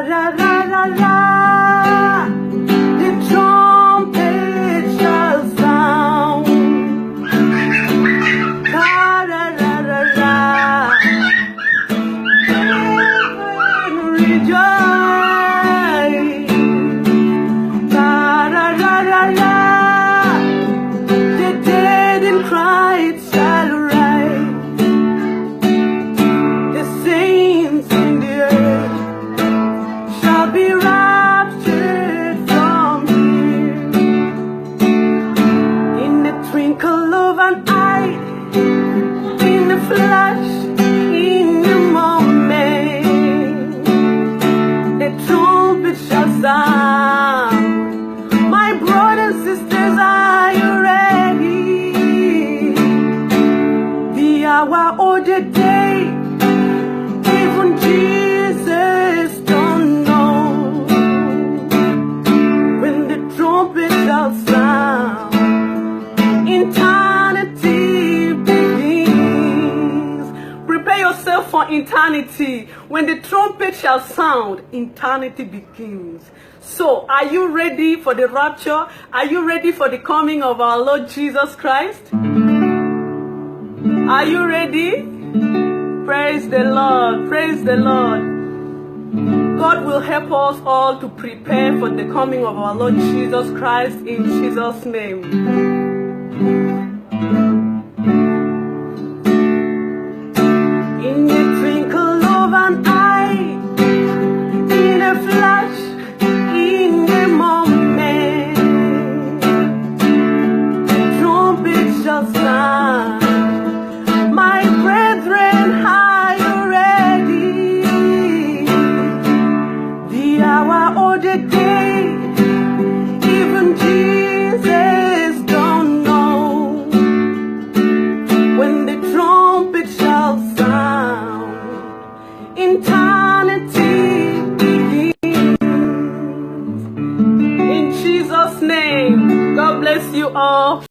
ra, ra, ra, ra. The trumpet shall sound. Ra, ra, ra, ra, ra. Heaven rejoice. Ra, ra, ra, ra, ra. The dead in Christ shall rise. The saints in the earth shall be raptured from here. In the twinkle of an eye, in the flash, in the moment, the trumpet shall sound. My brothers and sisters, are you ready? The hour or the day, even Jesus don't know when the trumpet shall sound. Eternity begins. Prepare yourself for eternity. When the trumpet shall sound, eternity begins. So, are you ready for the rapture? Are you ready for the coming of our Lord Jesus Christ? Are you ready? Praise the Lord. Praise the Lord. God will help us all to prepare for the coming of our Lord Jesus Christ in Jesus' name. In the twinkle of an eye, in a flash, in a moment, the trumpet shall sound. My brethren, are you ready? The hour or the day, even Jesus don't know when the trumpet shall sound. Eternity begins. In Jesus' name, God bless you all.